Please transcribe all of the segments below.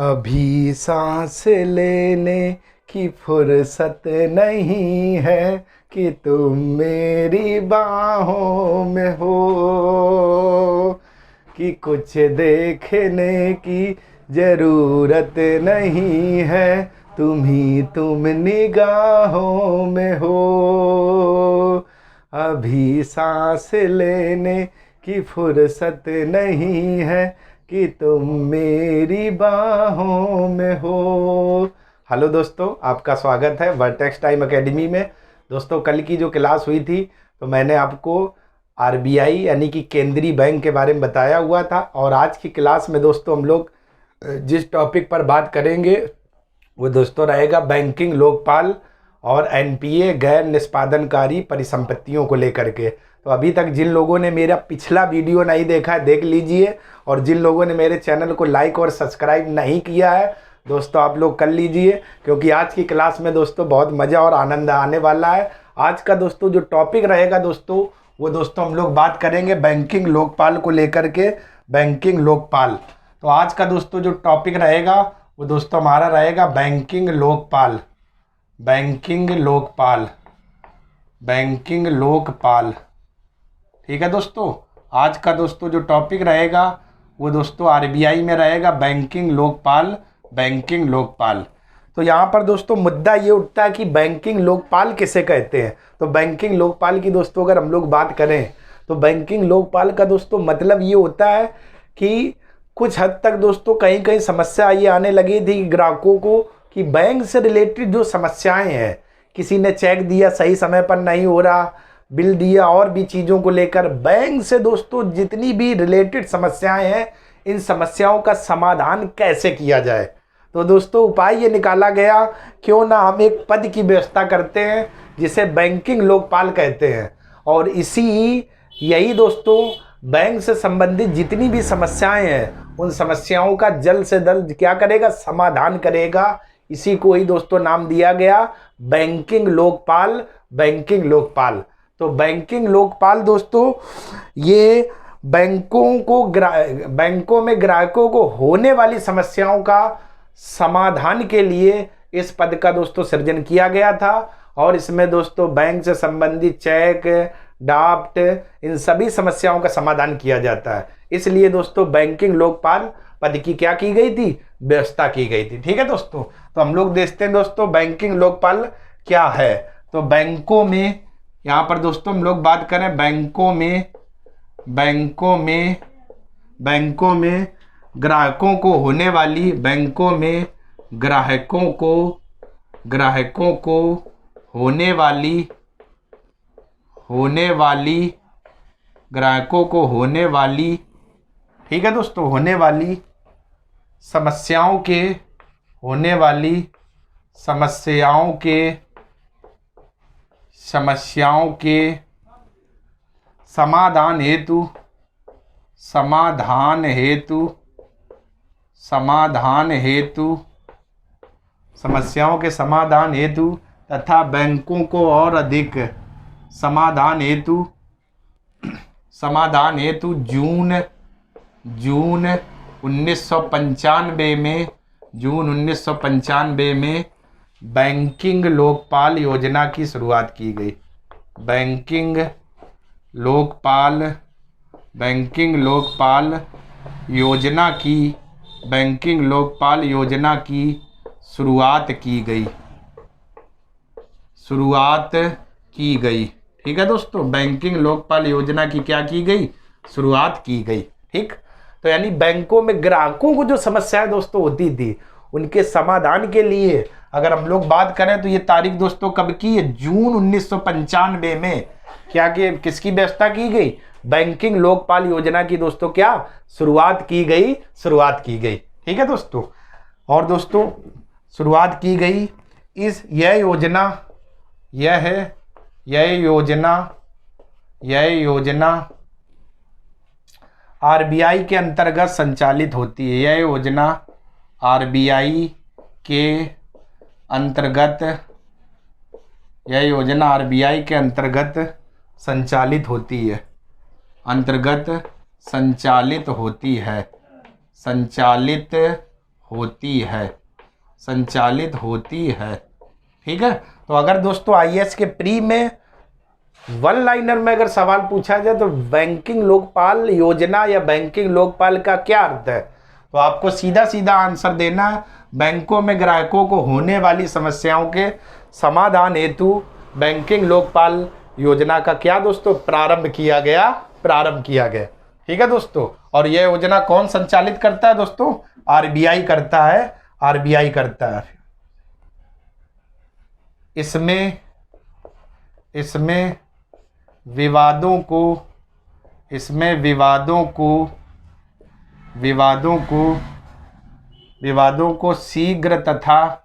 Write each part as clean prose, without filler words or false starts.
अभी सांस लेने की फुर्सत नहीं है कि तुम मेरी बाहों में हो, कि कुछ देखने की जरूरत नहीं है, तुम निगाहों में हो। अभी सांस लेने की फुर्सत नहीं है कि तुम मेरी बाहों में हो। हेलो दोस्तों, आपका स्वागत है वर्टेक्स टाइम एकेडमी में। दोस्तों, कल की जो क्लास हुई थी तो मैंने आपको आरबीआई यानी कि केंद्रीय बैंक के बारे में बताया हुआ था, और आज की क्लास में दोस्तों हम लोग जिस टॉपिक पर बात करेंगे वो दोस्तों रहेगा बैंकिंग लोकपाल और एनपीए गैर निष्पादनकारी परिसंपत्तियों को लेकर के। तो अभी तक जिन लोगों ने मेरा पिछला वीडियो नहीं देखा है देख लीजिए, और जिन लोगों ने मेरे चैनल को लाइक और सब्सक्राइब नहीं किया है दोस्तों आप लोग कर लीजिए, क्योंकि आज की क्लास में दोस्तों बहुत मज़ा और आनंद आने वाला है। आज का दोस्तों जो टॉपिक रहेगा दोस्तों वो दोस्तों हम लोग बात करेंगे बैंकिंग लोकपाल को लेकर के। बैंकिंग लोकपाल, तो आज का दोस्तों जो टॉपिक रहेगा वो दोस्तों हमारा रहेगा banking Lokpal. Banking Lokpal, banking Lokpal, ठीक है दोस्तों। आज का दोस्तों जो टॉपिक रहेगा वो दोस्तों आरबीआई में रहेगा बैंकिंग लोकपाल। बैंकिंग लोकपाल, तो यहाँ पर दोस्तों मुद्दा ये उठता है कि बैंकिंग लोकपाल किसे कहते हैं। तो बैंकिंग लोकपाल की दोस्तों अगर हम लोग बात करें तो बैंकिंग लोकपाल का दोस्तों मतलब ये होता है कि कुछ हद तक दोस्तों कहीं कहीं समस्या ये आने लगी थी ग्राहकों को कि बैंक से रिलेटेड जो समस्याएं हैं, किसी ने चेक दिया सही समय पर नहीं हो रहा, बिल दिया, और भी चीज़ों को लेकर बैंक से दोस्तों जितनी भी रिलेटेड समस्याएं हैं, इन समस्याओं का समाधान कैसे किया जाए। तो दोस्तों उपाय ये निकाला गया, क्यों ना हम एक पद की व्यवस्था करते हैं जिसे बैंकिंग लोकपाल कहते हैं, और यही दोस्तों बैंक से संबंधित जितनी भी समस्याएं हैं उन समस्याओं का जल्द से जल्द क्या करेगा, समाधान करेगा। इसी को ही दोस्तों नाम दिया गया बैंकिंग लोकपाल। बैंकिंग लोकपाल, तो बैंकिंग लोकपाल दोस्तों ये बैंकों में ग्राहकों को होने वाली समस्याओं का समाधान के लिए इस पद का दोस्तों सृजन किया गया था, और इसमें दोस्तों बैंक से संबंधित चेक, ड्राफ्ट, इन सभी समस्याओं का समाधान किया जाता है। इसलिए दोस्तों बैंकिंग लोकपाल पद की क्या की गई थी, व्यवस्था की गई थी। ठीक है दोस्तों, तो हम लोग देखते हैं दोस्तों बैंकिंग लोकपाल क्या है। तो बैंकों में, यहाँ पर दोस्तों हम लोग बात करें बैंकों में ग्राहकों को होने वाली, बैंकों में ग्राहकों को होने वाली ग्राहकों को होने वाली, ठीक है दोस्तों, होने वाली समस्याओं के समाधान हेतु तथा बैंकों को और अधिक समाधान हेतु जून 1995 में बैंकिंग लोकपाल योजना की शुरुआत की गई। बैंकिंग लोकपाल योजना की शुरुआत की गई। ठीक है दोस्तों, बैंकिंग लोकपाल योजना की क्या की गई, शुरुआत की गई। ठीक, तो यानी बैंकों में ग्राहकों को जो समस्याएं दोस्तों होती थी उनके समाधान के लिए अगर हम लोग बात करें तो ये तारीख दोस्तों कब की है, जून 1995 में किसकी व्यवस्था की गई, बैंकिंग लोकपाल योजना की दोस्तों क्या शुरुआत की गई। ठीक है दोस्तों, और दोस्तों शुरुआत की गई यह योजना आरबीआई के अंतर्गत संचालित होती है। यह योजना आरबीआई के अंतर्गत संचालित होती है। होती है, संचालित होती है। ठीक है, तो अगर दोस्तों आईएएस के प्री में वन लाइनर में अगर सवाल पूछा जाए तो बैंकिंग लोकपाल योजना या बैंकिंग लोकपाल का क्या अर्थ है, तो आपको सीधा सीधा आंसर देना है, बैंकों में ग्राहकों को होने वाली समस्याओं के समाधान हेतु बैंकिंग लोकपाल योजना का क्या दोस्तों प्रारंभ किया गया। ठीक है दोस्तों, और यह योजना कौन संचालित करता है दोस्तों? आरबीआई करता है। इसमें विवादों को शीघ्र तथा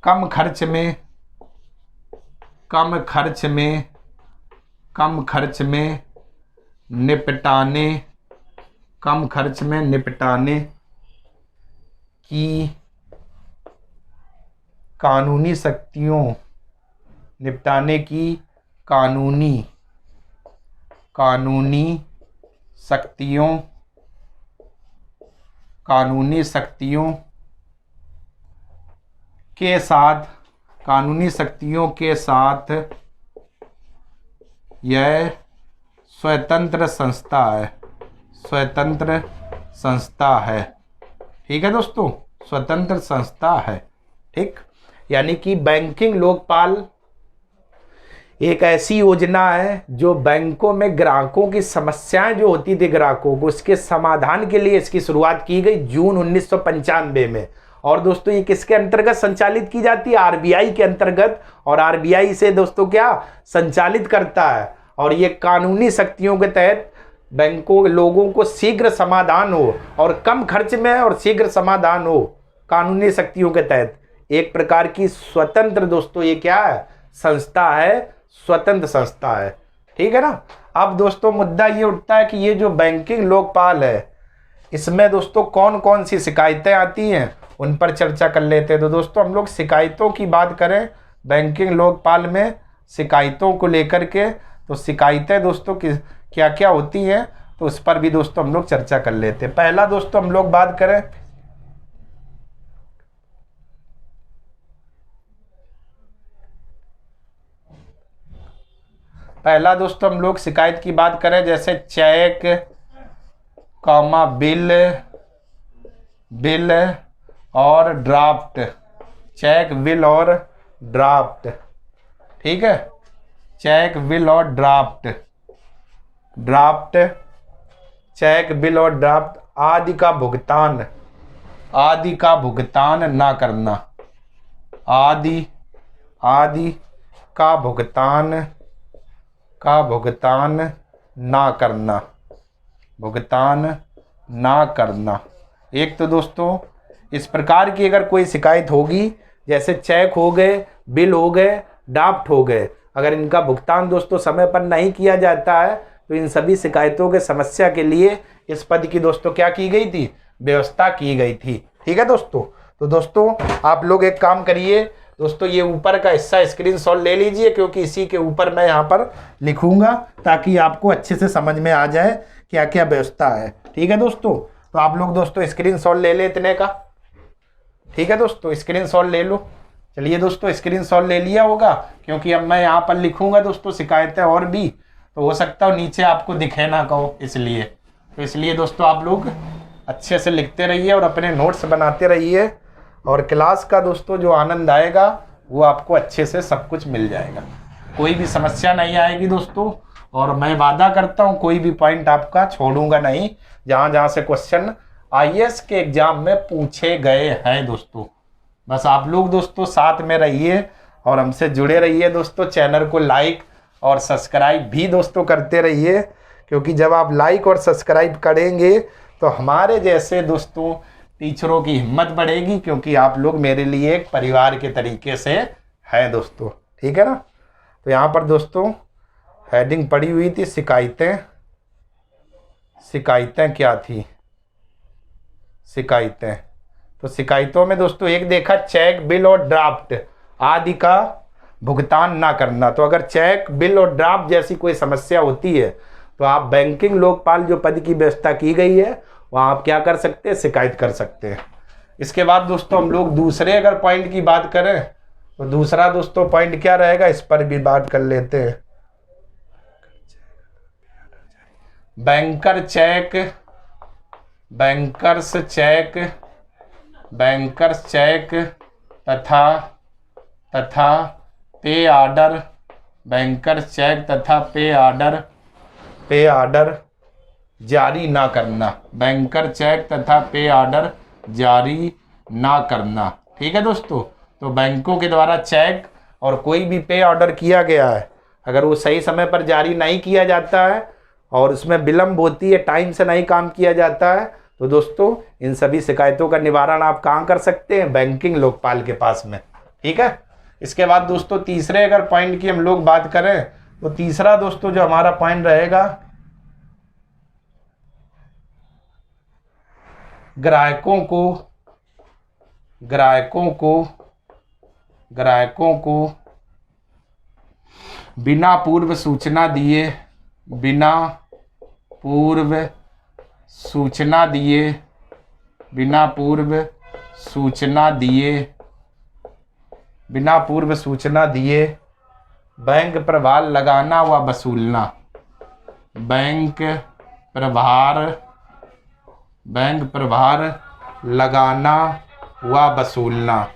कम खर्च में निपटाने की कानूनी शक्तियों के साथ यह स्वतंत्र संस्था है। ठीक है दोस्तों, स्वतंत्र संस्था है। ठीक, यानी कि बैंकिंग लोकपाल एक ऐसी योजना है जो बैंकों में ग्राहकों की समस्याएं जो होती थी ग्राहकों को, उसके समाधान के लिए इसकी शुरुआत की गई जून 1995 में। और दोस्तों ये किसके अंतर्गत संचालित की जाती है? आरबीआई के अंतर्गत। और आरबीआई से दोस्तों क्या संचालित करता है, और ये कानूनी शक्तियों के तहत बैंकों लोगों को शीघ्र समाधान हो और कम खर्च में और शीघ्र समाधान हो, कानूनी शक्तियों के तहत एक प्रकार की स्वतंत्र दोस्तों ये क्या है? संस्था है, स्वतंत्र संस्था है। ठीक है ना। अब दोस्तों मुद्दा ये उठता है कि ये जो बैंकिंग लोकपाल है इसमें दोस्तों कौन कौन सी शिकायतें आती हैं, उन पर चर्चा कर लेते हैं। तो दोस्तों हम लोग शिकायतों की बात करें बैंकिंग लोकपाल में, शिकायतों को लेकर के, तो शिकायतें दोस्तों क्या क्या होती हैं, तो उस पर भी दोस्तों हम लोग चर्चा कर लेते हैं। पहला दोस्तों हम लोग बात करें शिकायत की बात करें, जैसे चेक, बिल और ड्राफ्ट। चेक, बिल और ड्राफ्ट। ठीक है, चेक, बिल और ड्राफ्ट, चेक, बिल और ड्राफ्ट आदि का भुगतान ना करना, आदि का भुगतान ना करना। एक तो दोस्तों इस प्रकार की अगर कोई शिकायत होगी, जैसे चेक हो गए, बिल हो गए, ड्राफ्ट हो गए, अगर इनका भुगतान दोस्तों समय पर नहीं किया जाता है तो इन सभी शिकायतों के समस्या के लिए इस पद की दोस्तों क्या की गई थी? व्यवस्था की गई थी। ठीक है दोस्तों। तो दोस्तों आप लोग एक काम करिए दोस्तों, ये ऊपर का हिस्सा स्क्रीनशॉट ले लीजिए, क्योंकि इसी के ऊपर मैं यहाँ पर लिखूंगा ताकि आपको अच्छे से समझ में आ जाए क्या क्या व्यवस्था है। ठीक है दोस्तों, तो आप लोग दोस्तों स्क्रीनशॉट ले ले इतने का। ठीक है दोस्तों, स्क्रीनशॉट ले लो। चलिए दोस्तों स्क्रीनशॉट ले लिया होगा, क्योंकि अब मैं यहाँ पर लिखूंगा दोस्तों शिकायतें और भी, तो हो सकता है नीचे आपको दिखे ना कहो, इसलिए दोस्तों आप लोग अच्छे से लिखते रहिए और अपने नोट्स बनाते रहिए, और क्लास का दोस्तों जो आनंद आएगा वो आपको अच्छे से सब कुछ मिल जाएगा, कोई भी समस्या नहीं आएगी दोस्तों। और मैं वादा करता हूँ कोई भी पॉइंट आपका छोड़ूंगा नहीं, जहाँ से क्वेश्चन आईएएस के एग्जाम में पूछे गए हैं दोस्तों। बस आप लोग दोस्तों साथ में रहिए और हमसे जुड़े रहिए दोस्तों। चैनल को लाइक और सब्सक्राइब भी दोस्तों करते रहिए, क्योंकि जब आप लाइक और सब्सक्राइब करेंगे तो हमारे जैसे दोस्तों टीचरों की हिम्मत बढ़ेगी, क्योंकि आप लोग मेरे लिए एक परिवार के तरीके से हैं दोस्तों। ठीक है ना। तो यहाँ पर दोस्तों हेडिंग पड़ी हुई थी शिकायतें क्या थी? शिकायतें, तो शिकायतों में दोस्तों एक देखा चेक, बिल और ड्राफ्ट आदि का भुगतान ना करना। तो अगर चेक, बिल और ड्राफ्ट जैसी कोई समस्या होती है तो आप बैंकिंग लोकपाल जो पद की व्यवस्था की गई है वहाँ आप क्या कर सकते हैं, शिकायत कर सकते हैं। इसके बाद दोस्तों हम लोग दूसरे अगर पॉइंट की बात करें तो दूसरा दोस्तों पॉइंट क्या रहेगा, इस पर भी बात कर लेते हैं। Banker cheque, bankers cheque, bankers cheque तथा पे ऑर्डर, बैंकर्स चेक तथा पे ऑर्डर जारी ना करना, बैंकर चेक तथा पे ऑर्डर जारी ना करना। ठीक है दोस्तों, तो बैंकों के द्वारा चेक और कोई भी पे ऑर्डर किया गया है, अगर वो सही समय पर जारी नहीं किया जाता है और उसमें विलंब होती है, टाइम से नहीं काम किया जाता है, तो दोस्तों इन सभी शिकायतों का निवारण आप कहाँ कर सकते हैं, बैंकिंग लोकपाल के पास में। ठीक है। इसके बाद दोस्तों तीसरे अगर पॉइंट की हम लोग बात करें तो तीसरा दोस्तों जो हमारा पॉइंट रहेगा, ग्राहकों को बिना पूर्व सूचना दिए, बिना पूर्व सूचना दिए बैंक प्रभार लगाना व वसूलना, बैंक प्रभार लगाना व वसूलना।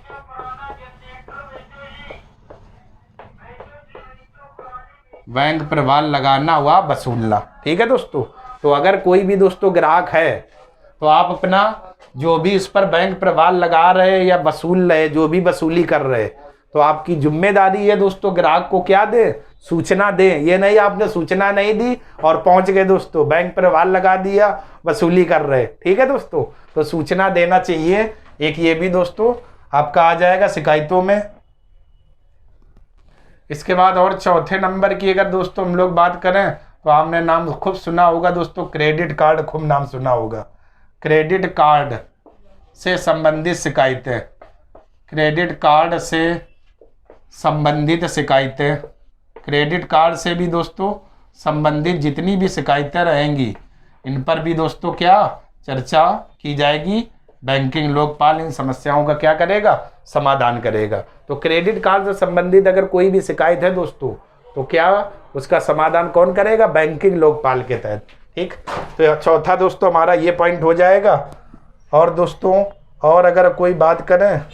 बैंक प्रभार लगाना व वसूलना। ठीक है दोस्तों, तो अगर कोई भी दोस्तों ग्राहक है तो आप अपना जो भी इस पर बैंक प्रभार लगा रहे या वसूल रहे, जो भी वसूली कर रहे, तो आपकी जिम्मेदारी है दोस्तों ग्राहक को क्या दे, सूचना दे। ये नहीं आपने सूचना नहीं दी और पहुंच गए दोस्तों, बैंक प्रभार लगा दिया, वसूली कर रहे। ठीक है दोस्तों, तो सूचना देना चाहिए। एक ये भी दोस्तों आपका आ जाएगा शिकायतों में। इसके बाद और चौथे नंबर की अगर दोस्तों हम लोग बात करें तो आपने नाम खूब सुना होगा दोस्तों, क्रेडिट कार्ड, खूब नाम सुना होगा। क्रेडिट कार्ड से संबंधित शिकायतें, क्रेडिट कार्ड से संबंधित शिकायतें, क्रेडिट कार्ड से भी दोस्तों संबंधित जितनी भी शिकायतें रहेंगी इन पर भी दोस्तों क्या चर्चा की जाएगी। बैंकिंग लोकपाल इन समस्याओं का क्या करेगा, समाधान करेगा। तो क्रेडिट कार्ड से संबंधित अगर कोई भी शिकायत है दोस्तों तो क्या उसका समाधान कौन करेगा, बैंकिंग लोकपाल के तहत। ठीक, तो चौथा दोस्तों हमारा ये पॉइंट हो जाएगा। और दोस्तों और अगर कोई बात करें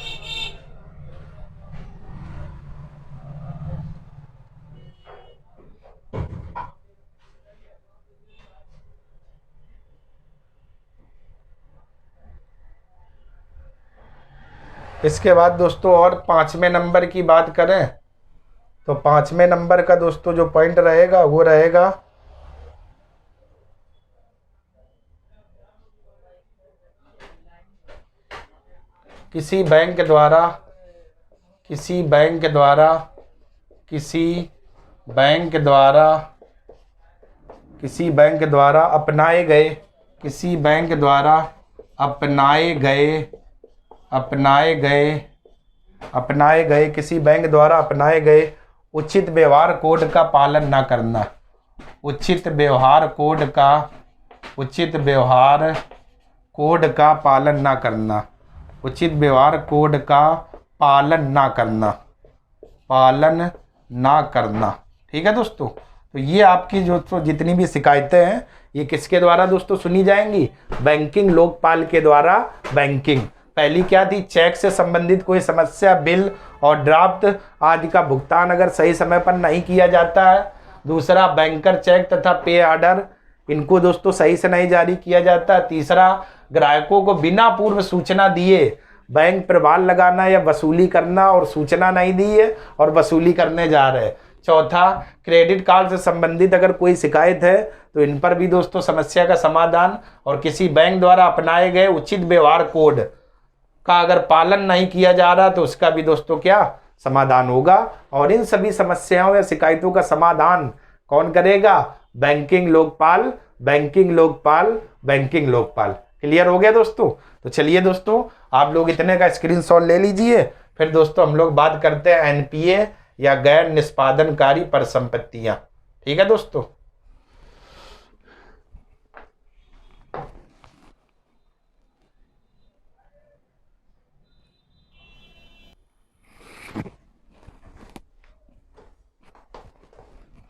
इसके बाद दोस्तों और 5वें नंबर की बात करें तो 5वें नंबर का दोस्तों जो पॉइंट रहेगा वो रहेगा किसी बैंक द्वारा अपनाए गए उचित व्यवहार कोड का पालन न करना, उचित व्यवहार कोड का पालन न करना, उचित व्यवहार कोड का पालन ना करना। ठीक है दोस्तों, तो ये आपकी जो जितनी भी शिकायतें हैं ये किसके द्वारा दोस्तों सुनी जाएंगी, बैंकिंग लोकपाल के द्वारा। बैंकिंग पहली क्या थी, चेक से संबंधित कोई समस्या, बिल और ड्राफ्ट आदि का भुगतान अगर सही समय पर नहीं किया जाता है। दूसरा बैंकर चेक तथा पे ऑर्डर, इनको दोस्तों सही से नहीं जारी किया जाता। तीसरा ग्राहकों को बिना पूर्व सूचना दिए बैंक प्रभार लगाना या वसूली करना और सूचना नहीं दी है और वसूली करने जा रहे हैं। चौथा क्रेडिट कार्ड से संबंधित अगर कोई शिकायत है तो इन पर भी दोस्तों समस्या का समाधान और किसी बैंक द्वारा अपनाए गए उचित व्यवहार कोड का अगर पालन नहीं किया जा रहा तो उसका भी दोस्तों क्या समाधान होगा। और इन सभी समस्याओं या शिकायतों का समाधान कौन करेगा, banking Lokpal, banking Lokpal, banking Lokpal. Clear हो गया दोस्तों। तो चलिए दोस्तों आप लोग इतने का स्क्रीनशॉट ले लीजिए। फिर दोस्तों हम लोग बात करते हैं एनपीए या गैर निष्पादनकारी परिसंपत्तियां। ठीक है दोस्तों,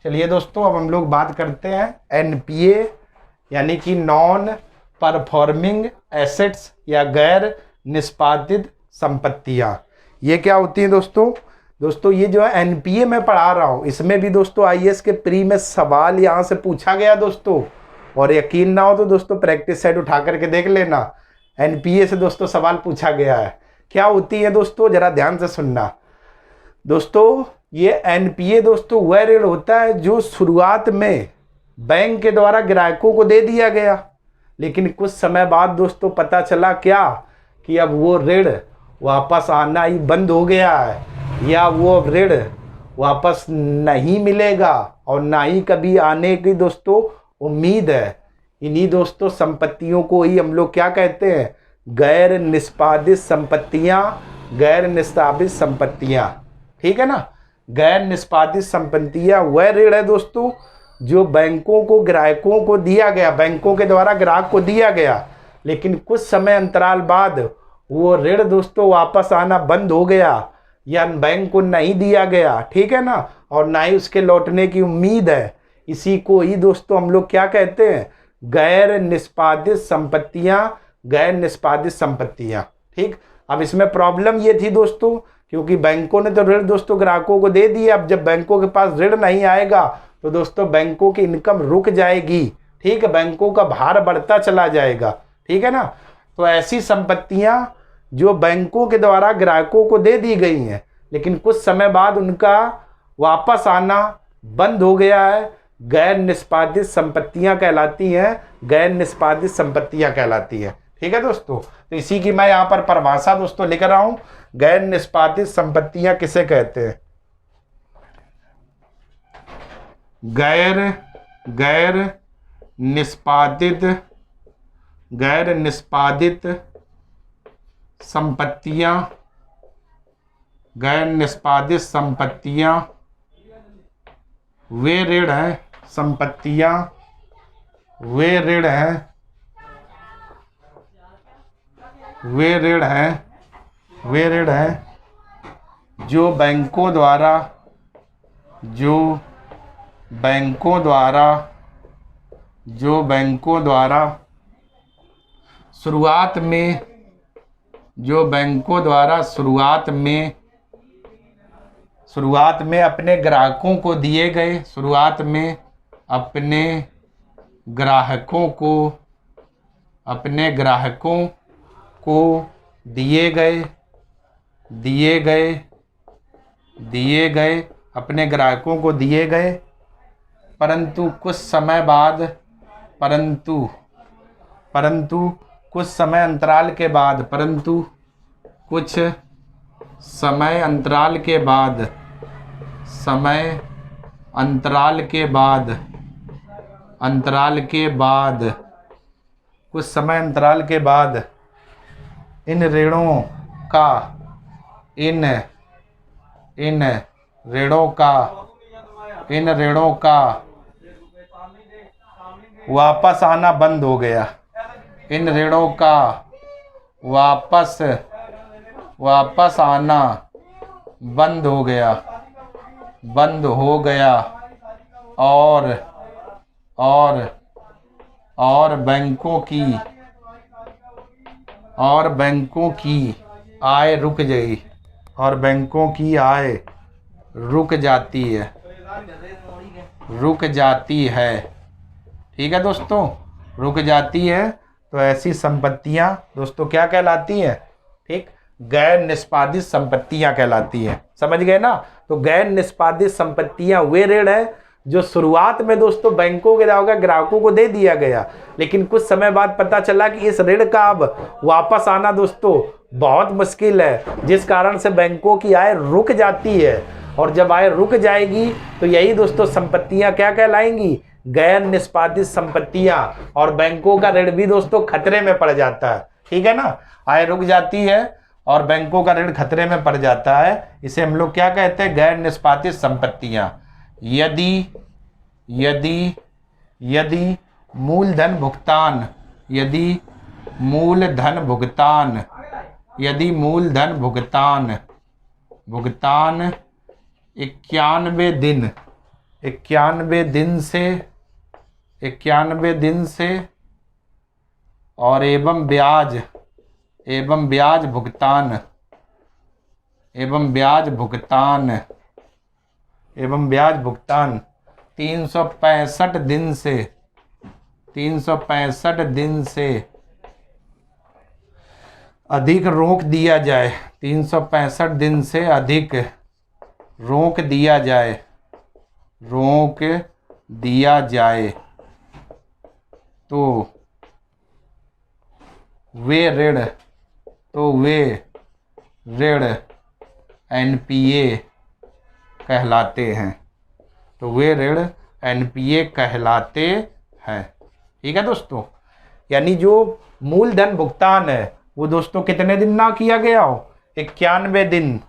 चलिए दोस्तों, अब हम लोग बात करते हैं एनपीए यानी कि नॉन परफॉर्मिंग एसेट्स या गैर निष्पादित संपत्तियां। ये क्या होती हैं दोस्तों? दोस्तों ये जो है एनपीए मैं पढ़ा रहा हूँ, इसमें भी दोस्तों आईएएस के प्री में सवाल यहाँ से पूछा गया दोस्तों, और यकीन ना हो तो दोस्तों प्रैक्टिस सेट उठा करके देख लेना। एनपीए से दोस्तों सवाल पूछा गया है। क्या होती है दोस्तों, जरा ध्यान से सुनना दोस्तों। ये एनपीए दोस्तों वह ऋण होता है जो शुरुआत में बैंक के द्वारा ग्राहकों को दे दिया गया, लेकिन कुछ समय बाद दोस्तों पता चला क्या कि अब वो ऋण वापस आना ही बंद हो गया है, या वो ऋण वापस नहीं मिलेगा और ना ही कभी आने की दोस्तों उम्मीद है। इन्हीं दोस्तों संपत्तियों को ही हम लोग क्या कहते हैं? गैर निष्पादित संपत्तियां, गैर निष्पादित संपत्तियां। ठीक है ना। गैर निष्पादित संपत्तियां वह ऋण है दोस्तों जो बैंकों को ग्राहकों को दिया गया, बैंकों के द्वारा ग्राहक को दिया गया, लेकिन कुछ समय अंतराल बाद वो ऋण दोस्तों वापस आना बंद हो गया या बैंक को नहीं दिया गया। ठीक है ना, और ना ही उसके लौटने की उम्मीद है। इसी को ही दोस्तों हम लोग क्या कहते हैं? गैर निष्पादित संपत्तियां, गैर निष्पादित संपत्तियां। ठीक। अब इसमें प्रॉब्लम ये थी दोस्तों, क्योंकि बैंकों ने तो ऋण दोस्तों ग्राहकों को दे दिया, अब जब बैंकों के पास ऋण नहीं आएगा तो दोस्तों बैंकों की इनकम रुक जाएगी। ठीक है, बैंकों का भार बढ़ता चला जाएगा। ठीक है ना। तो ऐसी संपत्तियां जो बैंकों के द्वारा ग्राहकों को दे दी गई हैं, लेकिन कुछ समय बाद उनका वापस आना बंद हो गया है, गैर निष्पादित संपत्तियां कहलाती हैं, गैर निष्पादित संपत्तियां कहलाती हैं। ठीक है दोस्तों, तो इसी की मैं यहाँ पर परिभाषा दोस्तों लिख रहा हूँ। गैर निष्पादित संपत्तियां किसे कहते हैं? गैर निष्पादित संपत्तियां, गैर निष्पादित संपत्तियां वे ऋण हैं, संपत्तियां वे ऋण हैं, वे ऋण हैं जो बैंकों द्वारा शुरुआत में अपने ग्राहकों को दिए गए, परंतु कुछ समय अंतराल के बाद इन ऋणों का वापस आना बंद हो गया। इन ऋणों का वापस आना बंद हो गया और बैंकों की आय रुक जाती है। ठीक है दोस्तों, रुक जाती है। तो ऐसी संपत्तियां दोस्तों क्या कहलाती हैं? ठीक, गैर निष्पादित संपत्तियां कहलाती हैं। समझ गए ना। तो गैर निष्पादित संपत्तियां वे ऋण है जो शुरुआत में दोस्तों बैंकों के द्वारा ग्राहकों को दे दिया गया, लेकिन कुछ समय बाद पता चला कि इस ऋण का अब वापस आना दोस्तों बहुत मुश्किल है, जिस कारण से बैंकों की आय रुक जाती है। और जब आय रुक जाएगी तो यही दोस्तों संपत्तियां क्या कहलाएंगी? गैर निष्पादित संपत्तियां। और बैंकों का ऋण भी दोस्तों खतरे में पड़ जाता है। ठीक है ना। आय रुक जाती है और बैंकों का ऋण खतरे में पड़ जाता है, इसे हम लोग क्या कहते हैं? गैर निष्पादित संपत्तियां। यदि मूलधन भुगतान 91 दिन 91 दिन से और एवं ब्याज भुगतान 365 दिन से अधिक रोक दिया जाए, 365 दिन से अधिक रोक दिया जाए तो वे ऋण एनपीए कहलाते हैं। ठीक है दोस्तों, यानी जो मूलधन भुगतान है वो दोस्तों कितने दिन ना किया गया हो, 91 दिन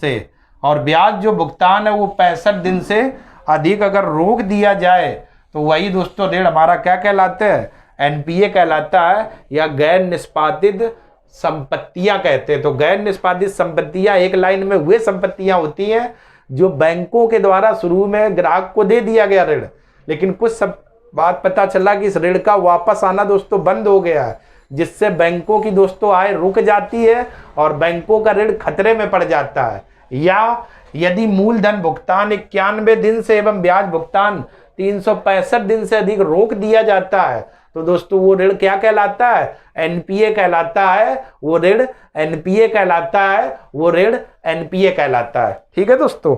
से, और ब्याज जो भुगतान है वो 65 दिन से अधिक अगर रोक दिया जाए तो वही दोस्तों ऋण हमारा क्या कहलाता है, एनपीए कहलाता है, या गैर निष्पादित संपत्तियां कहते हैं। तो गैर निष्पादित संपत्तियां एक लाइन में वे संपत्तियां होती हैं जो बैंकों के द्वारा शुरू में ग्राहक को दे दिया गया ऋण, लेकिन कुछ सब बात पता चला कि इस ऋण का वापस आना दोस्तों बंद हो गया है, जिससे बैंकों की दोस्तों आय रुक जाती है और बैंकों का ऋण खतरे में पड़ जाता है। या यदि मूलधन भुगतान 91 दिन से एवं ब्याज भुगतान 365 दिन से अधिक रोक दिया जाता है तो दोस्तों वो ऋण क्या कहलाता है, एनपीए कहलाता है। वो ऋण एनपीए कहलाता है। ठीक है दोस्तों,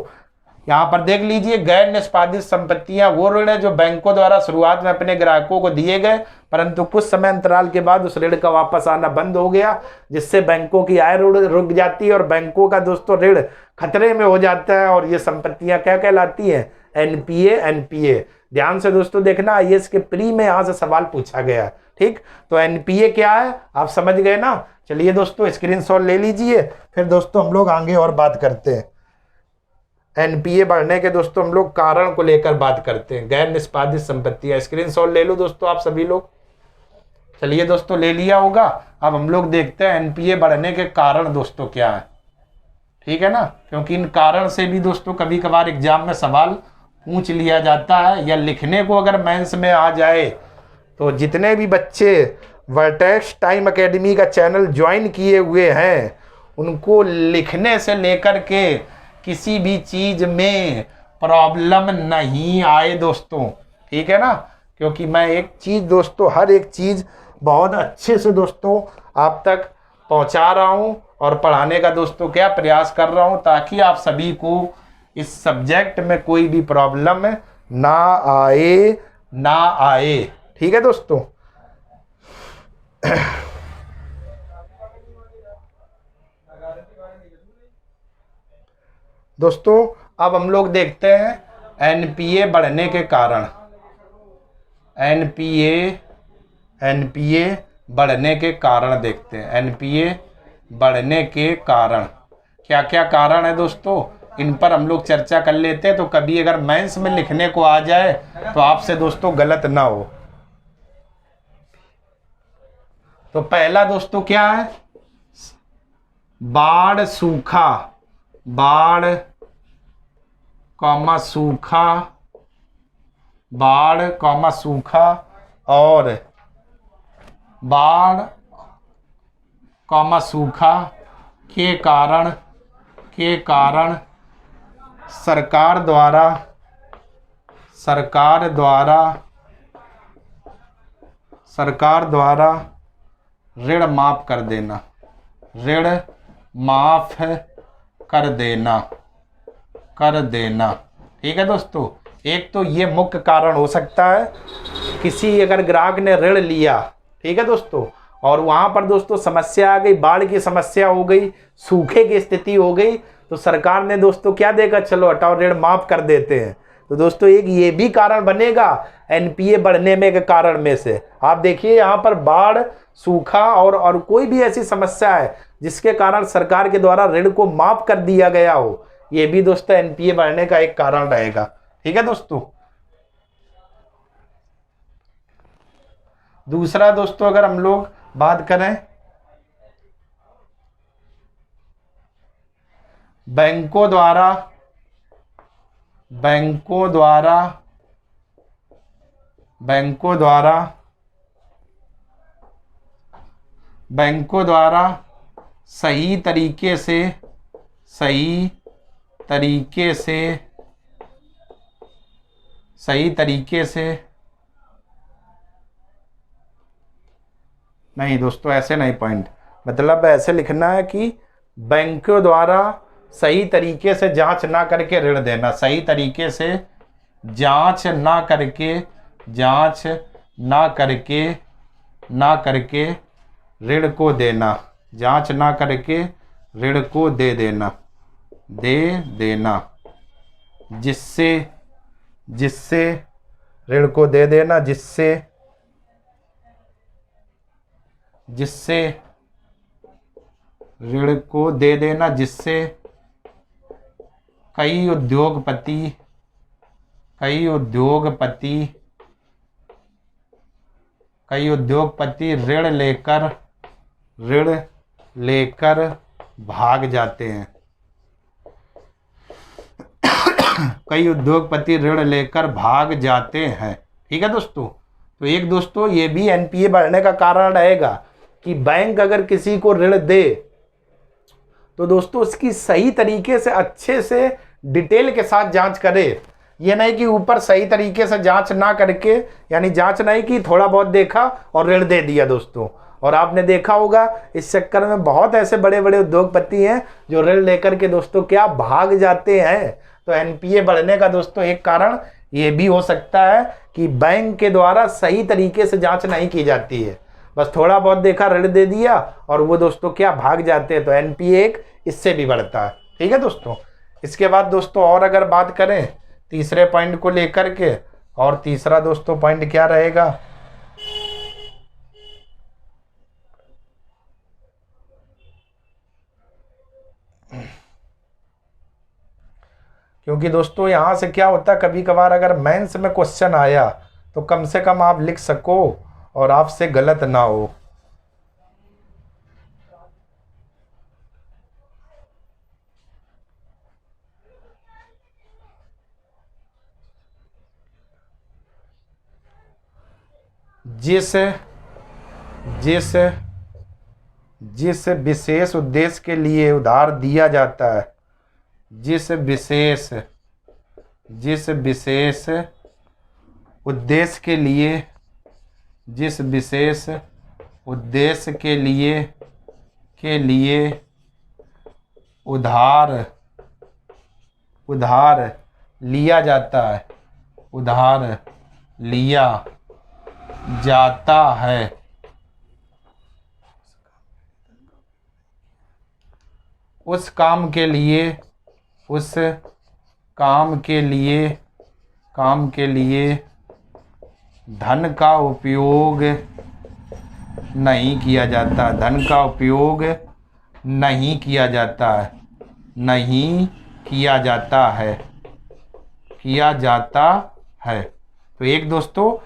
यहाँ पर देख लीजिए, गैर निष्पादित संपत्तियां वो ऋण है जो बैंकों द्वारा शुरुआत में अपने ग्राहकों को दिए गए, परंतु कुछ समय अंतराल के बाद उस ऋण का वापस आना बंद हो गया, जिससे बैंकों की आय रुक जाती है और बैंकों का दोस्तों ऋण खतरे में हो जाता है, और ये संपत्तियां क्या कहलाती हैं, एनपीए। ध्यान से दोस्तों देखना, आईएएस के प्री में यहाँ से सवाल पूछा गया। ठीक, तो एनपीए क्या है आप समझ गए ना। चलिए दोस्तों स्क्रीनशॉट ले लीजिए, फिर दोस्तों हम लोग आगे और बात करते हैं। एनपीए बढ़ने के दोस्तों हम लोग कारण को लेकर बात करते हैं। गैर निष्पादित संपत्तियां, स्क्रीनशॉट ले लो दोस्तों आप सभी लोग। चलिए दोस्तों ले लिया होगा। अब हम लोग देखते हैं एनपीए बढ़ने के कारण दोस्तों क्या है। ठीक है ना, क्योंकि इन कारण से भी दोस्तों कभी कभार एग्जाम में सवाल पूछ लिया जाता है, या लिखने को अगर मेंस में आ जाए तो जितने भी बच्चे वर्टेक्स टाइम एकेडमी का चैनल ज्वाइन किए हुए हैं उनको लिखने से लेकर के किसी भी चीज में प्रॉब्लम नहीं आए दोस्तों। ठीक है ना, क्योंकि मैं एक चीज दोस्तों, हर एक चीज बहुत अच्छे से दोस्तों आप तक पहुंचा रहा हूं और पढ़ाने का दोस्तों क्या प्रयास कर रहा हूं, ताकि आप सभी को इस सब्जेक्ट में कोई भी प्रॉब्लम ना आए। ठीक है दोस्तों। दोस्तों अब हम लोग देखते हैं एनपीए बढ़ने के कारण। एनपीए बढ़ने के कारण देखते हैं। एनपीए बढ़ने के कारण क्या क्या कारण है दोस्तों, इन पर हम लोग चर्चा कर लेते हैं, तो कभी अगर मेंस में लिखने को आ जाए तो आपसे दोस्तों गलत ना हो। तो पहला दोस्तों क्या है, बाढ़ सूखा, बाढ़ सूखा और बाढ़ सूखा के कारण सरकार द्वारा ऋण माफ कर देना। ठीक है दोस्तों, एक तो ये मुख्य कारण हो सकता है, किसी अगर ग्राहक ने ऋण लिया, ठीक है दोस्तों, और वहां पर दोस्तों समस्या आ गई, बाढ़ की समस्या हो गई, सूखे की स्थिति हो गई, तो सरकार ने दोस्तों क्या देगा, चलो हटाओ ऋण माफ कर देते हैं। तो दोस्तों एक ये भी कारण बनेगा एनपीए बढ़ने में के कारण में से। आप देखिए यहाँ पर बाढ़, सूखा और कोई भी ऐसी समस्या है जिसके कारण सरकार के द्वारा ऋण को माफ कर दिया गया हो, ये भी दोस्तों एनपीए बढ़ने का एक कारण रहेगा। ठीक है दोस्तों। दूसरा दोस्तों अगर हम लोग बात करें बैंकों बैंकों द्वारा बैंकों द्वारा बैंकों द्वारा सही तरीके से सही तरीके से नहीं दोस्तों, ऐसे नहीं पॉइंट, मतलब ऐसे लिखना है कि बैंकों द्वारा सही तरीके से जांच ना करके ऋण देना, सही तरीके से जांच ना करके ऋण को देना, जांच ना करके ऋण को दे देना, जिससे ऋण को दे देना, जिससे ऋण को दे देना, जिससे कई उद्योगपति ऋण लेकर भाग जाते हैं। कई उद्योगपति ऋण लेकर भाग जाते हैं। ठीक है दोस्तों, तो एक दोस्तों ये भी एनपीए बढ़ने का कारण रहेगा कि बैंक अगर किसी को ऋण दे तो दोस्तों उसकी सही तरीके से अच्छे से डिटेल के साथ जांच करे। ये नहीं कि ऊपर सही तरीके से जांच ना करके, यानी जांच नहीं की, थोड़ा बहुत देखा और ऋण दे दिया दोस्तों। और आपने देखा होगा इस चक्कर में बहुत ऐसे बड़े बड़े उद्योगपति हैं जो ऋण लेकर के दोस्तों क्या भाग जाते हैं। तो एनपीए बढ़ने का दोस्तों एक कारण ये भी हो सकता है कि बैंक के द्वारा सही तरीके से जांच नहीं की जाती है, बस थोड़ा बहुत देखा, ऋण दे दिया और वो दोस्तों क्या भाग जाते हैं। तो एनपीए एक इससे भी बढ़ता है। ठीक है दोस्तों, इसके बाद दोस्तों और अगर बात करें तीसरे पॉइंट को लेकर के, और तीसरा दोस्तों पॉइंट क्या रहेगा, क्योंकि दोस्तों यहाँ से क्या होता है, कभी कभार अगर मेंस में क्वेश्चन आया तो कम से कम आप लिख सको और आपसे गलत ना हो। जिस विशेष उद्देश्य के लिए उधार दिया जाता है, जिस विशेष उद्देश्य के लिए उधार लिया जाता है, उस काम के लिए धन का उपयोग नहीं किया जाता, किया जाता है। तो एक दोस्तों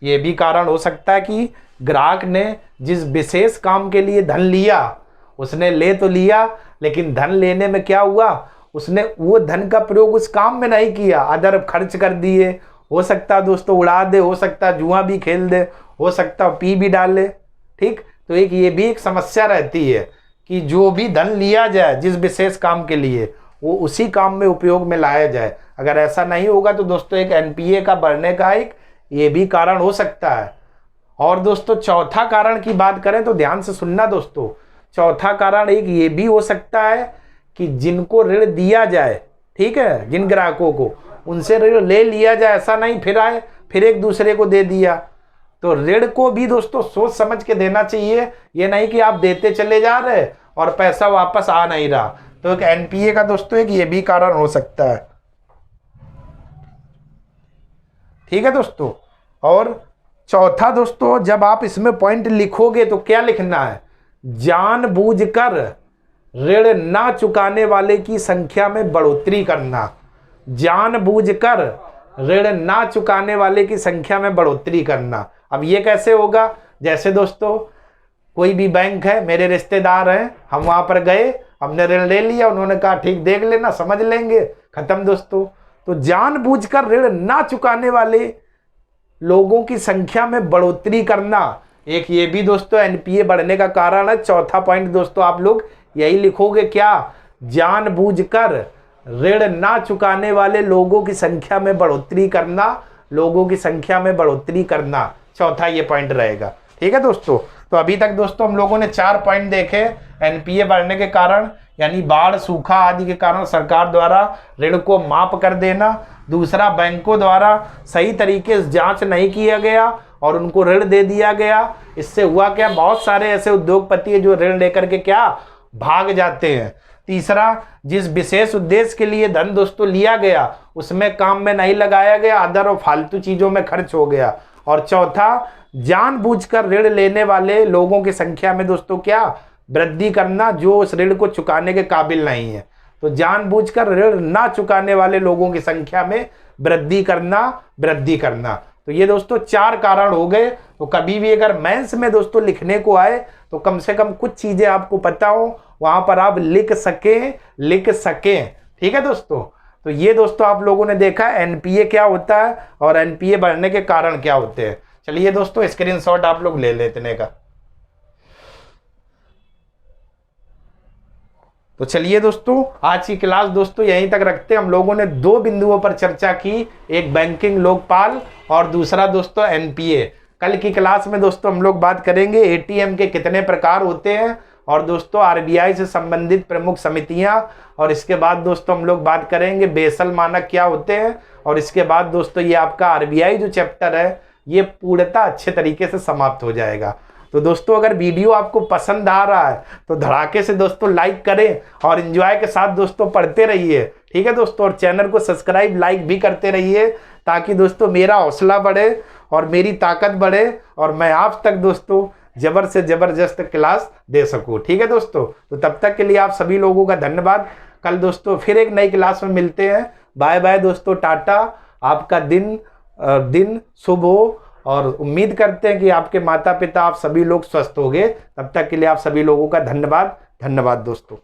ये भी कारण हो सकता है कि ग्राहक ने जिस विशेष काम के लिए धन लिया, उसने ले तो लिया, लेकिन धन लेने में क्या हुआ, उसने वो धन का प्रयोग उस काम में नहीं किया, अदर खर्च कर दिए। हो सकता है दोस्तों उड़ा दे, हो सकता है जुआ भी खेल दे, हो सकता है पी भी डाले। ठीक, तो एक ये भी एक समस्या रहती है कि जो भी धन लिया जाए जिस विशेष काम के लिए, वो उसी काम में उपयोग में लाया जाए। अगर ऐसा नहीं होगा तो दोस्तों एक एनपीए का बढ़ने का एक ये भी कारण हो सकता है। और दोस्तों चौथा कारण की बात करें तो ध्यान से सुनना दोस्तों, चौथा कारण एक ये भी हो सकता है कि जिनको ऋण दिया जाए, ठीक है, जिन ग्राहकों को, उनसे ऋण ले लिया जाए, ऐसा नहीं फिर आए फिर एक दूसरे को दे दिया। तो ऋण को भी दोस्तों सोच समझ के देना चाहिए, ये नहीं कि आप देते चले जा रहे और पैसा वापस आ नहीं रहा। तो एक एनपीए का दोस्तों एक ये भी कारण हो सकता है। ठीक है दोस्तों, और चौथा दोस्तों जब आप इसमें पॉइंट लिखोगे तो क्या लिखना है, जानबूझकर ऋण ना चुकाने वाले की संख्या में बढ़ोतरी करना, जानबूझकर ऋण ना चुकाने वाले की संख्या में बढ़ोतरी करना। अब ये कैसे होगा, जैसे दोस्तों कोई भी बैंक है, मेरे रिश्तेदार हैं, हम वहां पर गए, हमने ऋण ले लिया, उन्होंने कहा ठीक देख लेना, समझ लेंगे, खत्म दोस्तों। तो जानबूझकर ऋण ना चुकाने वाले लोगों की संख्या में बढ़ोतरी करना, एक ये भी दोस्तों एनपीए बढ़ने का कारण है। चौथा पॉइंट दोस्तों आप लोग यही लिखोगे, क्या? जानबूझकर ऋण ना चुकाने वाले लोगों की संख्या में बढ़ोतरी करना, लोगों की संख्या में बढ़ोतरी करना, चौथा ये पॉइंट रहेगा। ठीक है दोस्तों, तो अभी तक दोस्तों हम लोगों ने 4 पॉइंट देखे एनपीए बढ़ने के कारण, यानी बाढ़, सूखा आदि के कारण सरकार द्वारा ऋण को माफ कर देना। दूसरा, बैंकों द्वारा सही तरीके से जांच नहीं किया गया और उनको ऋण दे दिया गया। इससे हुआ क्या? बहुत सारे ऐसे उद्योगपति हैं जो ऋण लेकर के क्या भाग जाते हैं। तीसरा, जिस विशेष उद्देश्य के लिए धन दोस्तों लिया गया उसमें काम में नहीं लगाया गया, अदर और फालतू चीजों में खर्च हो गया। और चौथा, जानबूझकर ऋण लेने वाले लोगों की संख्या में दोस्तों क्या वृद्धि करना, जो उस ऋण को चुकाने के काबिल नहीं है। तो जानबूझकर ऋण ना चुकाने वाले लोगों की संख्या में वृद्धि करना। तो ये दोस्तों 4 कारण हो गए। तो कभी भी अगर मेंस में दोस्तों लिखने को आए तो कम से कम कुछ चीजें आपको पता हो, वहां पर आप लिख सकें। ठीक है दोस्तों, तो ये दोस्तों आप लोगों ने देखा एनपीए क्या होता है और एनपीए बढ़ने के कारण क्या होते हैं। चलिए दोस्तों स्क्रीनशॉट आप लोग ले लेते का। तो चलिए दोस्तों आज की क्लास दोस्तों यहीं तक रखते हैं। हम लोगों ने 2 बिंदुओं पर चर्चा की, एक बैंकिंग लोकपाल और दूसरा दोस्तों एनपीए। कल की क्लास में दोस्तों हम लोग बात करेंगे एटीएम के कितने प्रकार होते हैं और दोस्तों आरबीआई से संबंधित प्रमुख समितियां, और इसके बाद दोस्तों हम लोग बात करेंगे बेसल मानक क्या होते हैं, और इसके बाद दोस्तों ये आपका आरबीआई जो चैप्टर है ये पूर्णतः अच्छे तरीके से समाप्त हो जाएगा। तो दोस्तों अगर वीडियो आपको पसंद आ रहा है तो धड़ाके से दोस्तों लाइक करें और एंजॉय के साथ दोस्तों पढ़ते रहिए। ठीक है दोस्तों, और चैनल को सब्सक्राइब लाइक भी करते रहिए ताकि दोस्तों मेरा हौसला बढ़े और मेरी ताकत बढ़े और मैं आप तक दोस्तों जबर से जबरदस्त क्लास दे सकूं। ठीक है दोस्तों, तो तब तक के लिए आप सभी लोगों का धन्यवाद। कल दोस्तों फिर एक नई क्लास में मिलते हैं। बाय बाय दोस्तों, टाटा। आपका दिन शुभ हो और उम्मीद करते हैं कि आपके माता पिता आप सभी लोग स्वस्थ होंगे। तब तक के लिए आप सभी लोगों का धन्यवाद दोस्तों।